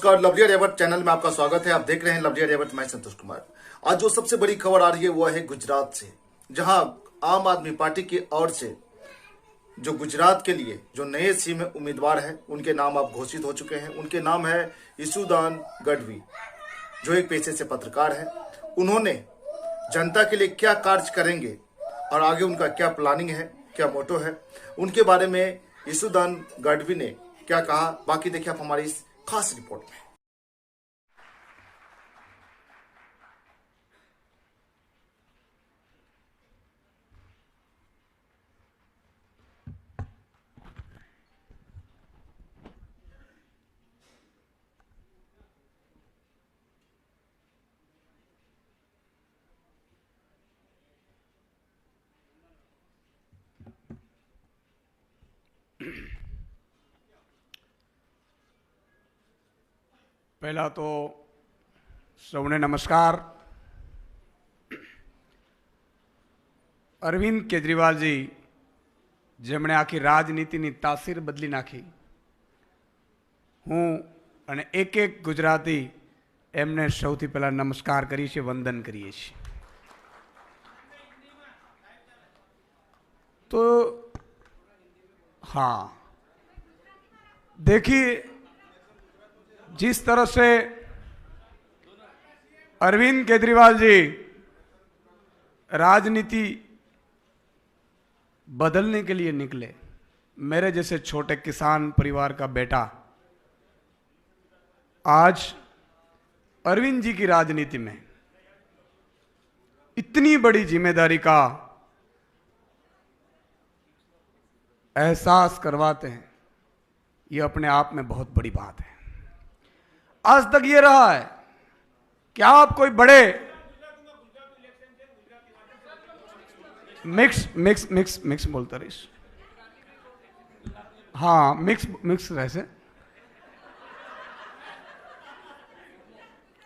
नमस्कार, lovely एवट channel में आपका स्वागत है। आप देख रहे हैं लवली एवट, मैं संतोष कुमार। आज जो सबसे बड़ी खबर आ रही है वो है गुजरात से, जहां आम आदमी पार्टी की ओर से जो गुजरात के लिए जो नए सीएम उम्मीदवार हैं उनके नाम अब घोषित हो चुके हैं। उनके नाम है यशोदान गढ़वी, जो एक पेशे से पत्रकार है। उन्होंने जनता के लिए क्या कार्य करेंगे और आगे उनका क्या प्लानिंग है, क्या मोटो है, उनके बारे में यशोदान गढ़वी ने क्या कहा, बाकी देखिए आप हमारी इस खास रिपोर्ट में। पहला तो सौने नमस्कार। अरविंद केजरीवाल जी જેમણે આખી રાજનીતિની તાસીર બદલી નાખી, હું અને એક એક ગુજરાતી એમને સૌથી પહેલા નમસ્કાર કરીએ છીએ, વંદન કરીએ છીએ। तो हाँ, देखिए जिस तरह से अरविंद केजरीवाल जी राजनीति बदलने के लिए निकले, मेरे जैसे छोटे किसान परिवार का बेटा आज अरविंद जी की राजनीति में इतनी बड़ी जिम्मेदारी का एहसास करवाते हैं, ये अपने आप में बहुत बड़ी बात है। आज तक ये रहा है कि आप कोई बड़े मिक्स मिक्स मिक्स मिक्स बोलता रहीश, हाँ मिक्स मिक्स रहશે।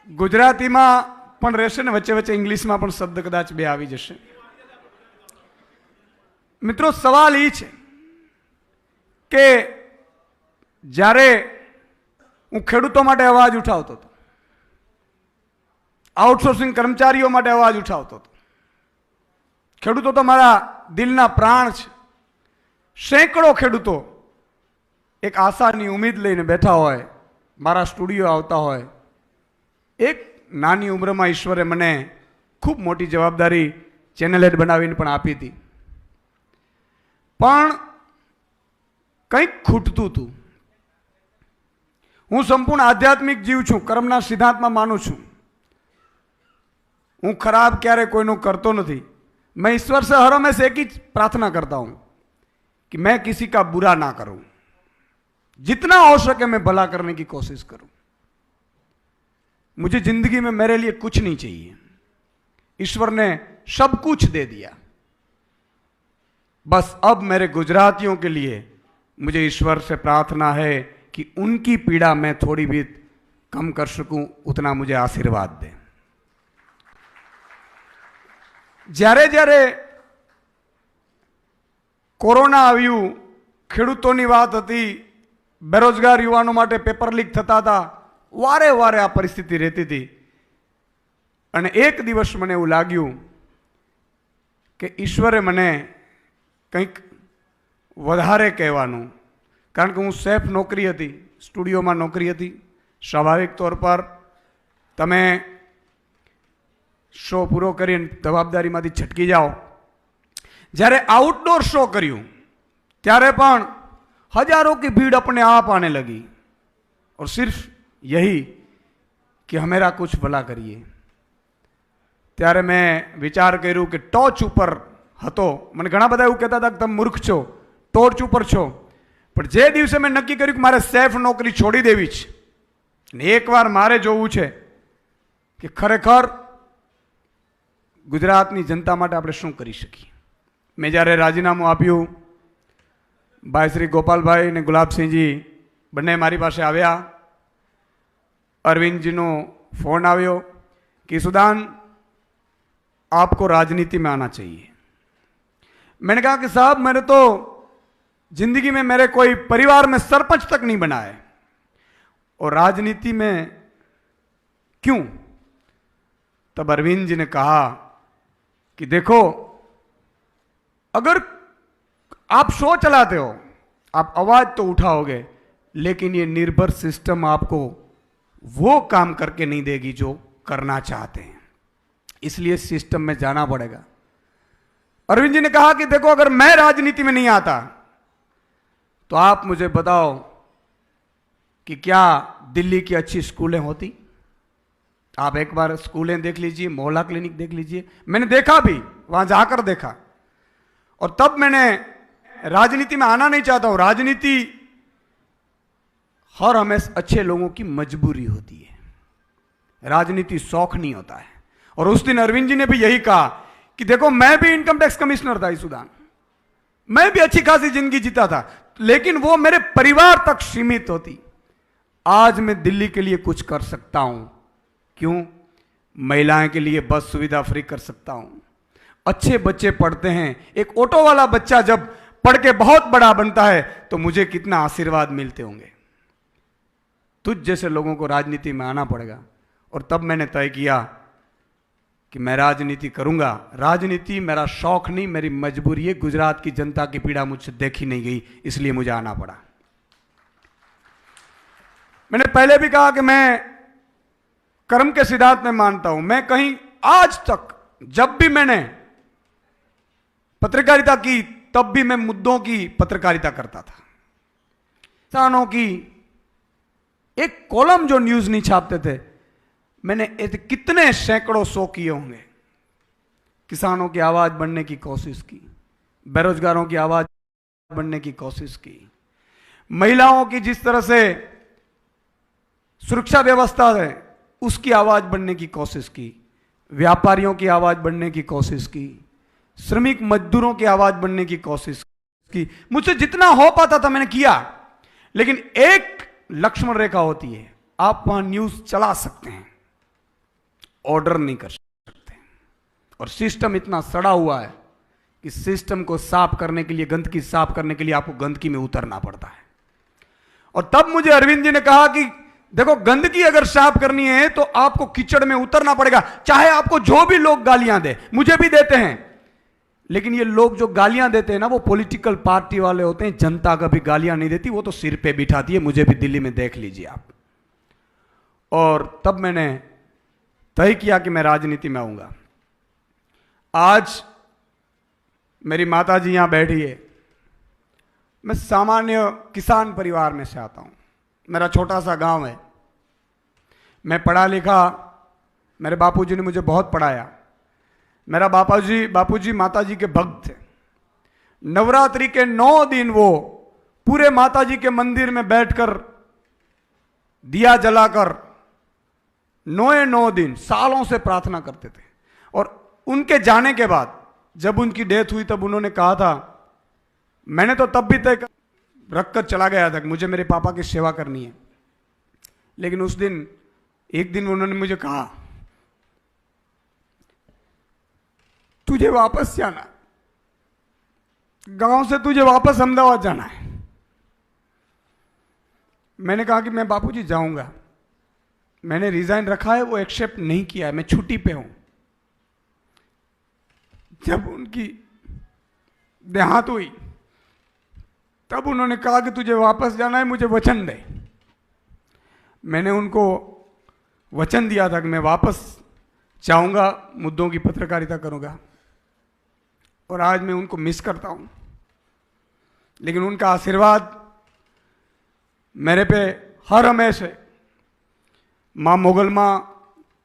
ગુજરાતીમાં પણ રહેશે ને વચ્ચે વચ્ચે ઇંગ્લિશમાં પણ શબ્દ કદાચ બે આવી જશે। મિત્રો, સવાલ એ છે કે જ્યારે હું ખેડૂતો માટે અવાજ ઉઠાવતો હતો, આઉટસોર્સિંગ કર્મચારીઓ માટે અવાજ ઉઠાવતો હતો, ખેડૂતો તો મારા દિલના પ્રાણ છે। સેંકડો ખેડૂતો એક આશાની ઉમ્મીદ લઈને બેઠા હોય, મારા સ્ટુડિયો આવતા હોય। એક નાની ઉંમરમાં ઈશ્વરે મને ખૂબ મોટી જવાબદારી ચેનલ હેડ બનાવીને પણ આપી હતી, પણ કંઈક ખૂટતું હતું। હું સંપૂર્ણ આધ્યાત્મિક જીવ છું, કર્મના સિદ્ધાંતમાં માનું છું। હું ખરાબ ક્યારે કોઈનું કરતો નથી। मैं ईश्वर से हर हमेशा एक ही प्रार्थना करता हूं कि मैं किसी का बुरा ना करूं, जितना हो सके मैं भला करने की कोशिश करूं। मुझे जिंदगी में मेरे लिए कुछ नहीं चाहिए, ईश्वर ने सब कुछ दे दिया। बस अब मेरे गुजरातियों के लिए मुझे ईश्वर से प्रार्थना है कि उनकी पीड़ा मैं थोड़ी भी कम कर सकूं, उतना मुझे आशीर्वाद दें। જ્યારે જ્યારે કોરોના આવ્યું, ખેડૂતોની વાત હતી, બેરોજગાર યુવાનો માટે પેપર લીક થતા હતા, વારે વારે આ પરિસ્થિતિ રહેતી હતી। અને એક દિવસ મને એવું લાગ્યું કે ઈશ્વરે મને કંઈક વધારે કહેવાનું, કારણ કે હું સેફ નોકરી હતી, સ્ટુડિયોમાં નોકરી હતી। સ્વાભાવિક તौर પર તમે શો પૂરો કરીને જવાબદારીમાંથી છટકી જાઓ। જ્યારે આઉટડોર શો કર્યું ત્યારે પણ हजारों की भीड़ अपने आप आने लगी, और सिर्फ यही कि हमेरा कुछ भला करिए। ત્યારે મેં વિચાર કર્યું કે ટોચ ઉપર હતો, મને ઘણા બધા એવું કહેતા હતા કે તમે મૂર્ખ છો, ટોચ ઉપર છો, પણ જે દિવસે મેં નક્કી કર્યું કે મારે સેફ નોકરી છોડી દેવી છે ને એકવાર મારે જોવું છે કે ખરેખર ગુજરાતની જનતા માટે આપણે શું કરી શકીએ। મેં જ્યારે રાજીનામું આપ્યું, ભાઈ શ્રી ગોપાલભાઈ અને ગુલાબસિંહજી બંને મારી પાસે આવ્યા। अरविंद जी नो फोन आयो कि सुदान आपको राजनीति में आना चाहिए। मैंने कहा कि साहब मैंने तो जिंदगी में मेरे कोई परिवार में सरपंच तक नहीं बना है, और राजनीति में क्यों? तब अरविंद जी ने कहा कि देखो, अगर आप शो चलाते हो, आप आवाज तो उठाओगे, लेकिन ये निर्भर सिस्टम आपको वो काम करके नहीं देगी जो करना चाहते हैं, इसलिए सिस्टम में जाना पड़ेगा। अरविंद जी ने कहा कि देखो, अगर मैं राजनीति में नहीं आता तो आप मुझे बताओ कि क्या दिल्ली की अच्छी स्कूलें होती? आप एक बार स्कूलें देख लीजिए, मोहल्ला क्लिनिक देख लीजिए। मैंने देखा भी, वहां जाकर देखा, और तब मैंने राजनीति में आना नहीं चाहता हूं। राजनीति हर हमेशा अच्छे लोगों की मजबूरी होती है, राजनीति शौक नहीं होता है। और उस दिन अरविंद जी ने भी यही कहा कि देखो, मैं भी इनकम टैक्स कमिश्नर था इस सूडान, मैं भी अच्छी खासी जिंदगी जीता था, लेकिन वो मेरे परिवार तक सीमित होती। आज मैं दिल्ली के लिए कुछ कर सकता हूं। क्यों? महिलाएं के लिए बस सुविधा फ्री कर सकता हूं, अच्छे बच्चे पढ़ते हैं। एक ऑटो वाला बच्चा जब पढ़ के बहुत बड़ा बनता है तो मुझे कितना आशीर्वाद मिलते होंगे। तुझ जैसे लोगों को राजनीति में आना पड़ेगा। और तब मैंने तय किया कि मैं राजनीति करूंगा। राजनीति मेरा शौक नहीं, मेरी मजबूरी है। गुजरात की जनता की पीड़ा मुझसे देखी नहीं गई, इसलिए मुझे आना पड़ा। मैंने पहले भी कहा कि मैं कर्म के सिद्धांत में मानता हूं। मैं कहीं आज तक जब भी मैंने पत्रकारिता की, तब भी मैं मुद्दों की पत्रकारिता करता था। किसानों की एक कॉलम जो न्यूज नहीं छापते थे, मैंने कितने सैकड़ों सौ किए होंगे। किसानों की आवाज बनने की कोशिश की, बेरोजगारों की आवाज बनने की कोशिश की, महिलाओं की जिस तरह से सुरक्षा व्यवस्था है उसकी आवाज बनने की कोशिश की, व्यापारियों की आवाज बनने की कोशिश की, श्रमिक मजदूरों की आवाज बनने की कोशिश की। मुझसे जितना हो पाता था मैंने किया। लेकिन एक लक्ष्मण रेखा होती है, आप वहां न्यूज चला सकते हैं, ऑर्डर नहीं कर सकते। और सिस्टम इतना सड़ा हुआ है कि सिस्टम को साफ करने के लिए, गंदगी साफ करने के लिए आपको गंदगी में उतरना पड़ता है। और तब मुझे अरविंद जी ने कहा कि देखो, गंदगी अगर साफ करनी है तो आपको कीचड़ में उतरना पड़ेगा, चाहे आपको जो भी लोग गालियां दे, मुझे भी देते हैं। लेकिन ये लोग जो गालियां देते हैं ना, वो पॉलिटिकल पार्टी वाले होते हैं। जनता कभी गालियां नहीं देती, वो तो सिर पे बिठाती है। मुझे भी दिल्ली में देख लीजिए आप। और तब मैंने तय किया कि मैं राजनीति में आऊंगा। आज मेरी माता जी यहां बैठी है। मैं सामान्य किसान परिवार में से आता हूं। मेरा छोटा सा गांव है। मैं पढ़ा लिखा, मेरे बापूजी ने मुझे बहुत पढ़ाया। मेरा बापूजी माताजी के भक्त थे। नवरात्रि के 9 दिन वो पूरे माताजी के मंदिर में बैठकर दिया जलाकर 9 दिन सालों से प्रार्थना करते थे। और उनके जाने के बाद जब उनकी डेथ हुई, तब उन्होंने कहा था, मैंने तो तब भी तय रखकर चला गया था कि मुझे मेरे पापा की सेवा करनी है। लेकिन उस दिन, एक दिन उन्होंने मुझे कहा, तुझे वापस जाना, गांव से तुझे वापस अहमदाबाद जाना है। मैंने कहा कि मैं बापूजी जाऊंगा। मैंने रिजाइन रखा है, वो एक्सेप्ट नहीं किया है, मैं छुट्टी पे हूं। जब उनकी देहांत हुई तब उन्होंने कहा कि तुझे वापस जाना है, मुझे वचन दे। मैंने उनको वचन दिया था कि मैं वापस जाऊंगा, मुद्दों की पत्रकारिता करूंगा। और आज मैं उनको मिस करता हूं। लेकिन उनका आशीर्वाद मेरे पे हर हमेशा है। मां मोगल मां,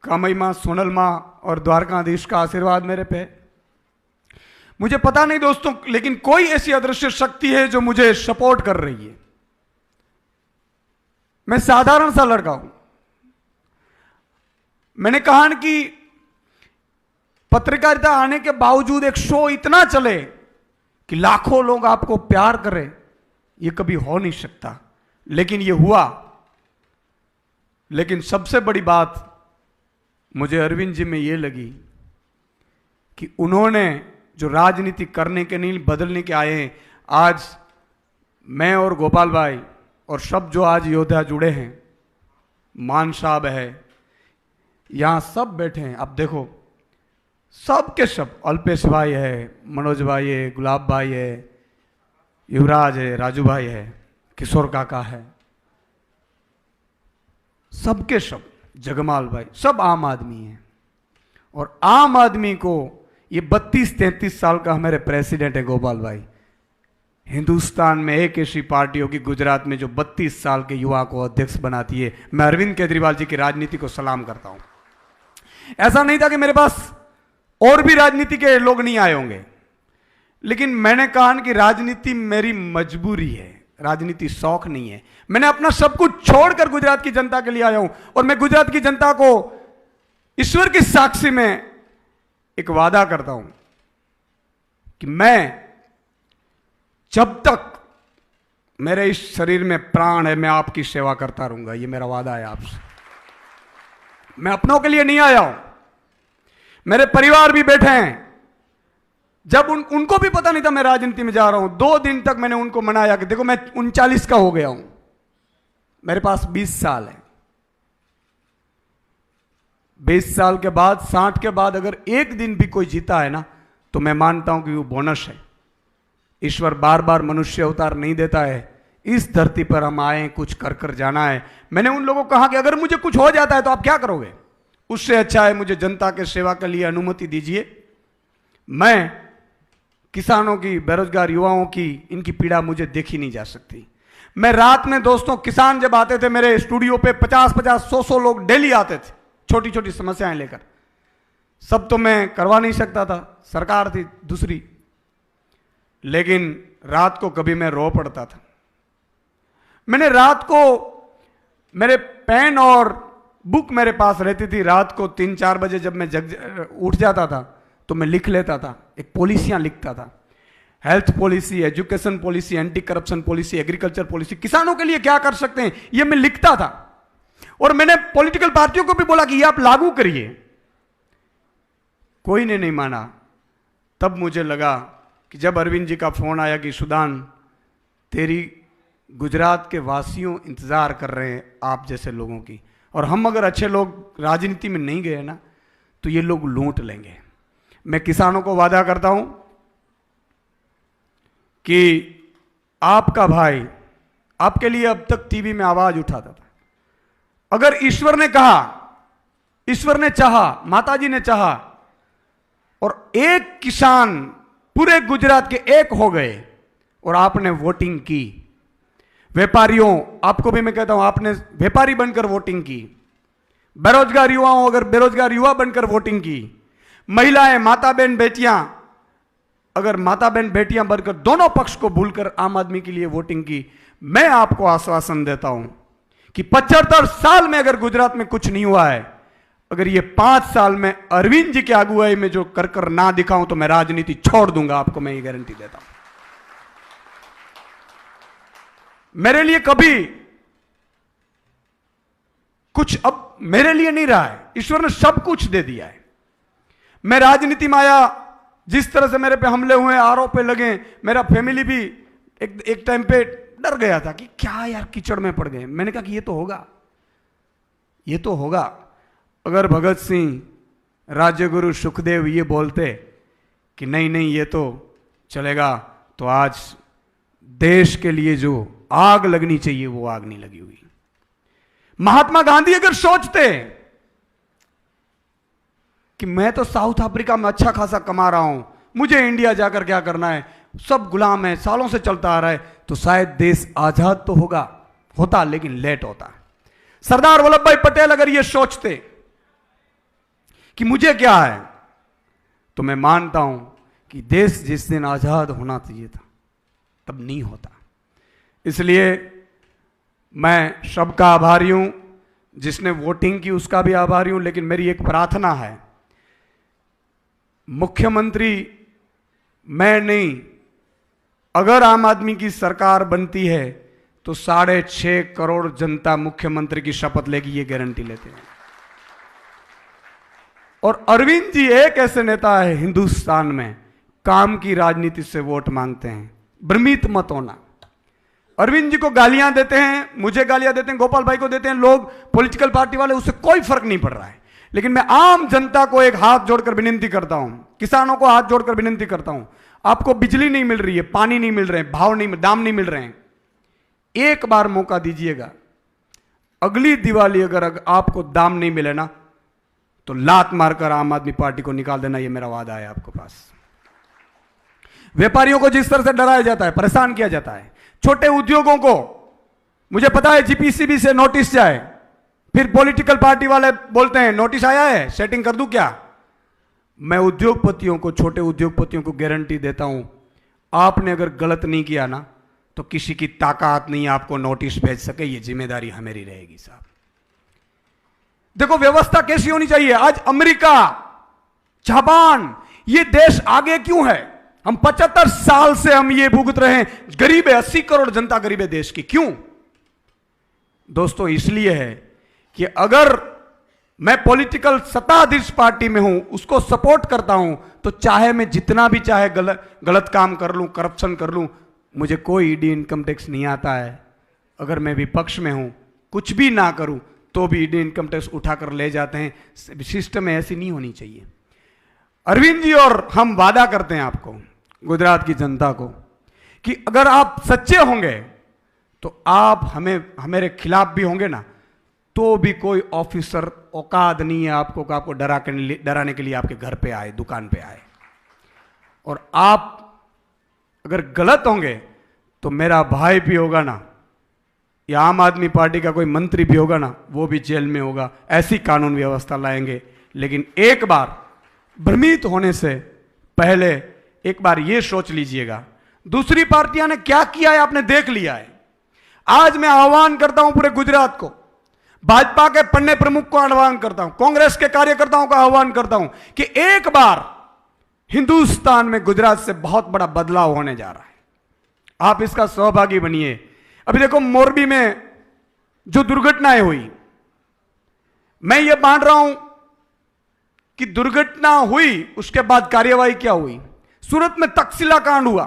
कामई मां, सोनल मां और द्वारकाधीश का आशीर्वाद मेरे पे है। मुझे पता नहीं दोस्तों, लेकिन कोई ऐसी अदृश्य शक्ति है जो मुझे सपोर्ट कर रही है। मैं साधारण सा लड़का हूं। मैंने कहा कि पत्रकारिता आने के बावजूद एक शो इतना चले कि लाखों लोग आपको प्यार करें, यह कभी हो नहीं सकता। लेकिन यह हुआ। लेकिन सबसे बड़ी बात मुझे अरविंद जी में यह लगी कि उन्होंने जो राजनीति करने के नहीं, बदलने के आए हैं। आज मैं और गोपाल भाई और सब जो आज योद्धा जुड़े हैं, मान साहब है, यहां सब बैठे हैं। आप देखो सब के सब, अल्पेश भाई है, मनोज भाई है, गुलाब भाई है, युवराज है, राजू भाई है, किशोर काका है, सबके सब, जगमाल भाई, सब आम आदमी हैं। और आम आदमी को ये 32-33 साल का हमारे प्रेसिडेंट है गोपाल भाई। हिंदुस्तान में एक ऐसी पार्टी होगी गुजरात में जो 32 साल के युवा को अध्यक्ष बनाती है। मैं अरविंद केजरीवाल जी की राजनीति को सलाम करता हूं। ऐसा नहीं था कि मेरे पास और भी राजनीति के लोग नहीं आए होंगे, लेकिन मैंने कहा कि राजनीति मेरी मजबूरी है, राजनीति शौक नहीं है। मैंने अपना सब कुछ छोड़कर गुजरात की जनता के लिए आया हूं। और मैं गुजरात की जनता को ईश्वर की साक्षी में एक वादा करता हूं कि मैं जब तक मेरे इस शरीर में प्राण है मैं आपकी सेवा करता रहूंगा। ये मेरा वादा है आपसे। मैं अपनों के लिए नहीं आया हूं, मेरे परिवार भी बैठे हैं। जब उनको भी पता नहीं था मैं राजनीति में जा रहा हूं, 2 दिन तक मैंने उनको मनाया कि देखो मैं 39 का हो गया हूं, मेरे पास 20 साल है। 20 साल के बाद, 60 के बाद अगर एक दिन भी कोई जीता है ना, तो मैं मानता हूं कि वो बोनस है। ईश्वर बार बार मनुष्य अवतार नहीं देता है। इस धरती पर हम आए, कुछ कर कर जाना है। मैंने उन लोगों को कहा कि अगर मुझे कुछ हो जाता है तो आप क्या करोगे? उससे अच्छा है मुझे जनता के सेवा के लिए अनुमति दीजिए। मैं किसानों की, बेरोजगार युवाओं की, इनकी पीड़ा मुझे देखी नहीं जा सकती। मैं रात में, दोस्तों, किसान जब आते थे मेरे स्टूडियो पे, 50-50, 100-100 लोग डेली आते थे छोटी छोटी समस्याएं लेकर। सब तो मैं करवा नहीं सकता था, सरकार थी दूसरी, लेकिन रात को कभी मैं रो पड़ता था। मैंने रात को, मेरे पेन और बुक मेरे पास रहती थी, रात को 3-4 बजे जब मैं उठ जाता था तो मैं लिख लेता था, एक पॉलिसियां लिखता था। Health policy, education policy, anti corruption policy, agriculture policy, किसानों के लिए क्या कर सकते हैं, ये मैं लिखता था। और मैंने पॉलिटिकल पार्टियों को भी बोला कि ये आप लागू करिए। कोई ने नहीं माना। तब मुझे लगा कि जब अरविंद जी का फोन आया कि सुदान, तेरी गुजरात के वासियों इंतजार कर रहे हैं आप जैसे लोगों की, और हम अगर अच्छे लोग राजनीति में नहीं गए ना तो ये लोग लूट लेंगे। मैं किसानों को वादा करता हूं कि आपका भाई आपके लिए अब तक टीवी में आवाज उठाता था। अगर ईश्वर ने कहा, ईश्वर ने चाहा, माताजी ने चाहा और एक किसान पूरे गुजरात के एक हो गए और आपने वोटिंग की, व्यापारियों, आपको भी मैं कहता हूं, आपने व्यापारी बनकर वोटिंग की, बेरोजगार युवाओं अगर बेरोजगार युवा बनकर वोटिंग की, महिलाएं, माता बहन, बेटियां अगर माता बहन बेटियां बनकर दोनों पक्ष को भूलकर आम आदमी के लिए वोटिंग की, मैं आपको आश्वासन देता हूं कि 75 साल में अगर गुजरात में कुछ नहीं हुआ है, अगर ये 5 साल में अरविंद जी की अगुवाई में जो कर कर ना दिखाऊं तो मैं राजनीति छोड़ दूंगा। आपको मैं ये गारंटी देता हूं। मेरे लिए कभी कुछ अब मेरे लिए नहीं रहा है, ईश्वर ने सब कुछ दे दिया है। मैं राजनीति में आया, जिस तरह से मेरे पे हमले हुए, आरोप पे लगे, मेरा फैमिली भी एक टाइम पे डर गया था कि क्या यार कीचड़ में पड़ गए। मैंने कहा कि ये तो होगा, ये तो होगा। अगर भगत सिंह, राजगुरु, सुखदेव ये बोलते कि नहीं नहीं ये तो चलेगा, तो आज देश के लिए जो आग लगनी चाहिए वो आग नहीं लगी हुई। महात्मा गांधी अगर सोचते कि मैं तो साउथ अफ्रीका में अच्छा खासा कमा रहा हूं, मुझे इंडिया जाकर क्या करना है, सब गुलाम है, सालों से चलता आ रहा है, तो शायद देश आजाद तो होता लेकिन लेट होता। सरदार वल्लभ भाई पटेल अगर ये सोचते कि मुझे क्या है, तो मैं मानता हूं कि देश जिस दिन आजाद होना चाहिए था तब नहीं होता। इसलिए मैं सबका आभारी हूं, जिसने वोटिंग की उसका भी आभारी हूं, लेकिन मेरी एक प्रार्थना है, मुख्यमंत्री मैं नहीं, अगर आम आदमी की सरकार बनती है तो 6.5 करोड़ जनता मुख्यमंत्री की शपथ लेगी, ये गारंटी लेते हैं। और अरविंद जी एक ऐसे नेता है हिंदुस्तान में, काम की राजनीति से वोट मांगते हैं। भ्रमित मत होना, अरविंद जी को गालियां देते हैं, मुझे गालियां देते हैं, गोपाल भाई को देते हैं लोग, पॉलिटिकल पार्टी वाले, उससे कोई फर्क नहीं पड़ रहा है। लेकिन मैं आम जनता को एक हाथ जोड़कर विनती करता हूं, किसानों को हाथ जोड़कर विनती करता हूं, आपको बिजली नहीं मिल रही है, पानी नहीं मिल रहे हैं, भाव नहीं, दाम नहीं मिल रहे हैं, एक बार मौका दीजिएगा। अगली दिवाली अगर आपको दाम नहीं मिले ना, तो लात मारकर आम आदमी पार्टी को निकाल देना, यह मेरा वादा है आपके पास। व्यापारियों को जिस तरह से डराया जाता है, परेशान किया जाता है, छोटे उद्योगों को, मुझे पता है जीपीसीबी से नोटिस जाए, फिर पॉलिटिकल पार्टी वाले बोलते हैं नोटिस आया है, सेटिंग कर दूं क्या? मैं उद्योगपतियों को, छोटे उद्योगपतियों को गारंटी देता हूं, आपने अगर गलत नहीं किया ना, तो किसी की ताकत नहीं आपको नोटिस भेज सके, ये जिम्मेदारी हमारी रहेगी साहब। देखो व्यवस्था कैसी होनी चाहिए। आज अमेरिका, जापान, ये देश आगे क्यों है? हम 75 साल से हम ये भुगत रहे हैं, गरीब है, 80 करोड़ जनता गरीब है देश की। क्यों दोस्तों? इसलिए है कि अगर मैं पॉलिटिकल सत्ताधीश पार्टी में हूं, उसको सपोर्ट करता हूं, तो चाहे मैं जितना भी चाहे गलत काम कर लूं, करप्शन कर लूं, मुझे कोई ईडी इनकम टैक्स नहीं आता है। अगर मैं विपक्ष में हूं, कुछ भी ना करूं, तो भी ईडी इनकम टैक्स उठाकर ले जाते हैं। सिस्टम में ऐसी नहीं होनी चाहिए। अरविंद जी और हम वादा करते हैं आपको, गुजरात की जनता को, कि अगर आप सच्चे होंगे तो आप हमारे खिलाफ भी होंगे ना, तो भी कोई ऑफिसर औकात नहीं है आपको डराने के लिए आपके घर पे आए, दुकान पे आए। और आप अगर गलत होंगे तो मेरा भाई भी होगा ना, या आम आदमी पार्टी का कोई मंत्री भी होगा ना, वो भी जेल में होगा। ऐसी कानून व्यवस्था लाएंगे। लेकिन एक बार भ्रमित होने से पहले एक बार ये सोच लीजिएगा, दूसरी पार्टियां ने क्या किया है आपने देख लिया है। आज मैं आह्वान करता हूं पूरे गुजरात को, भाजपा के पन्ने प्रमुख को आह्वान करता हूं, कांग्रेस के कार्यकर्ताओं का आह्वान करता हूं कि एक बार हिंदुस्तान में गुजरात से बहुत बड़ा बदलाव होने जा रहा है। आप इसका सहभागी बनिए। अभी देखो मोरबी में जो दुर्घटनाएं हुई, मैं ये मान रहा हूं कि दुर्घटना हुई, उसके बाद कार्यवाही क्या हुई। सूरत में तक्षशिला कांड हुआ,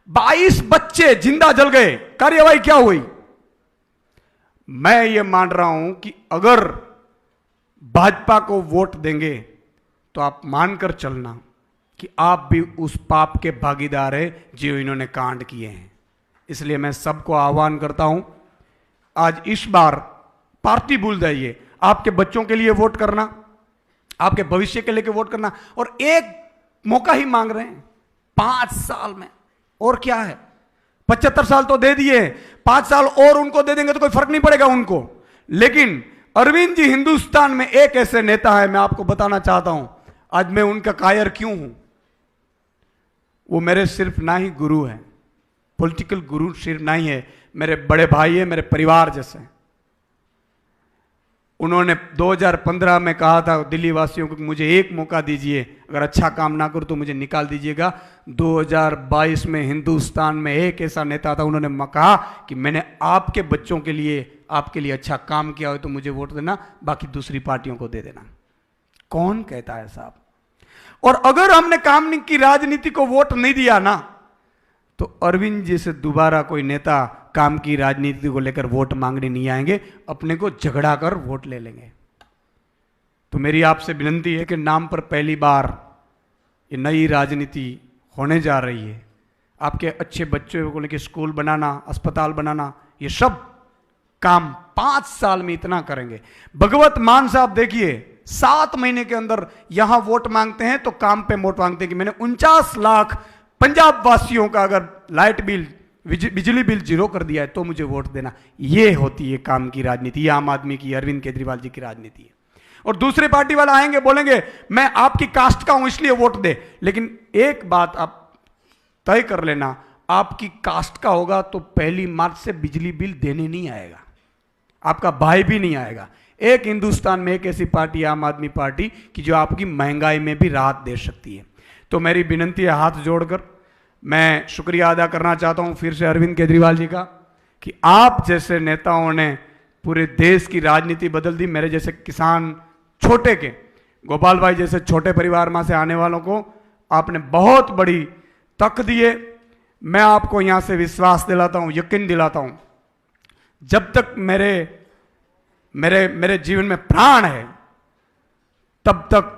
22 बच्चे जिंदा जल गए, कार्यवाही क्या हुई। मैं ये मान रहा हूं कि अगर भाजपा को वोट देंगे तो आप मानकर चलना कि आप भी उस पाप के भागीदार हैं जो इन्होंने कांड किए हैं। इसलिए मैं सबको आह्वान करता हूं, आज इस बार पार्टी भूल जाइए, आपके बच्चों के लिए वोट करना, आपके भविष्य के लिए वोट करना। और एक मौका ही मांग रहे हैं 5 साल में, और क्या है। 75 साल तो दे दिए, 5 साल और उनको दे देंगे तो कोई फर्क नहीं पड़ेगा उनको। लेकिन अरविंद जी हिंदुस्तान में एक ऐसे नेता है, मैं आपको बताना चाहता हूं, आज मैं उनका कायर क्यों हूं। वो मेरे सिर्फ ना ही गुरु हैं, पॉलिटिकल गुरु सिर्फ नहीं है, मेरे बड़े भाई है, मेरे परिवार जैसे। उन्होंने 2015 में कहा था दिल्ली वासियों को, मुझे एक मौका दीजिए, अगर अच्छा काम ना करूं तो मुझे निकाल दीजिएगा। 2022 में हिंदुस्तान में एक ऐसा नेता था, उन्होंने कहा कि मैंने आपके बच्चों के लिए, आपके लिए अच्छा काम किया हो तो मुझे वोट देना, बाकी दूसरी पार्टियों को दे देना। कौन कहता है साहब? और अगर हमने काम की राजनीति को वोट नहीं दिया ना, तो अरविंद जी से दोबारा कोई नेता काम की राजनीति को लेकर वोट मांगने नहीं आएंगे, अपने को झगड़ा कर वोट ले लेंगे। तो मेरी आपसे विनती है कि नाम पर पहली बार ये नई राजनीति होने जा रही है। आपके अच्छे बच्चों को लेकर स्कूल बनाना, अस्पताल बनाना, ये सब काम 5 साल में इतना करेंगे। भगवत मान साहब देखिए, 7 महीने के अंदर यहां वोट मांगते हैं तो काम पे वोट मांगते हैं कि मैंने 49 लाख पंजाब वासियों का अगर लाइट बिल, बिजली बिल 0 कर दिया है तो मुझे वोट देना। ये होती है काम की राजनीति, ये आम आदमी की, अरविंद केजरीवाल जी की राजनीति है। और दूसरे पार्टी वाले आएंगे, बोलेंगे मैं आपकी कास्ट का हूं इसलिए वोट दे। लेकिन एक बात आप तय कर लेना, आपकी कास्ट का होगा तो 1 मार्च से बिजली बिल देने नहीं आएगा, आपका भाई भी नहीं आएगा। एक हिंदुस्तान में एक ऐसी पार्टी, आम आदमी पार्टी, कि जो आपकी महंगाई में भी राहत दे सकती है। तो मेरी विनती है, हाथ जोड़कर मैं शुक्रिया अदा करना चाहता हूं फिर से अरविंद केजरीवाल जी का, कि आप जैसे नेताओं ने पूरे देश की राजनीति बदल दी। मेरे जैसे किसान, छोटे के गोपाल भाई जैसे छोटे परिवार में से आने वालों को आपने बहुत बड़ी तक दिए। मैं आपको यहां से विश्वास दिलाता हूं, यकीन दिलाता हूं, जब तक मेरे मेरे मेरे जीवन में प्राण है तब तक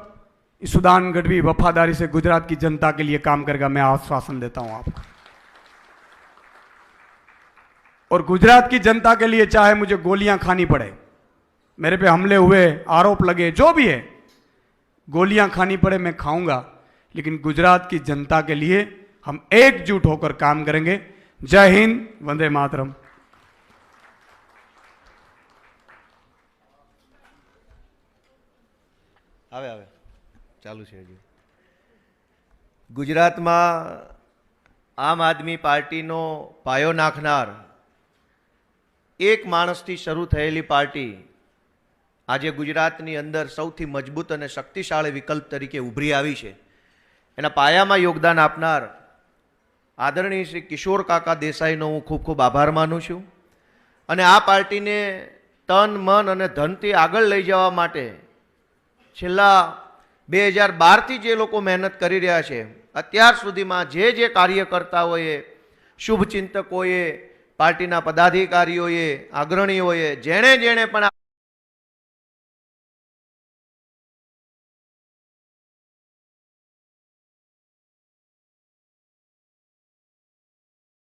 ईसुदान गढ़वी वफादारी से गुजरात की जनता के लिए काम करेगा। मैं आश्वासन देता हूं आपको। और गुजरात की जनता के लिए चाहे मुझे गोलियां खानी पड़े, मेरे पे हमले हुए, आरोप लगे, जो भी है, गोलियां खानी पड़े मैं खाऊंगा, लेकिन गुजरात की जनता के लिए हम एकजुट होकर काम करेंगे। जय हिंद, वंदे मातरम। આવે આવે ચાલુ છે હજી. ગુજરાતમાં આમ આદમી પાર્ટીનો પાયો નાખનાર એક માણસથી શરૂ થયેલી પાર્ટી આજે ગુજરાતની અંદર સૌથી મજબૂત અને શક્તિશાળી વિકલ્પ તરીકે ઉભરી આવી છે. એના પાયામાં યોગદાન આપનાર આદરણીય શ્રી કિશોર કાકા દેસાઈનો હું ખૂબ ખૂબ આભાર માનું છું. અને આ પાર્ટીને તન મન અને ધનથી આગળ લઈ જવા માટે છેલ્લા 2012થી જે લોકો મહેનત કરી રહ્યા છે, અત્યાર સુધીમાં જે કાર્યકર્તાઓએ, શુભચિંતકોએ, પાર્ટીના પદાધિકારીઓએ, અગ્રણીઓએ જેણે પણ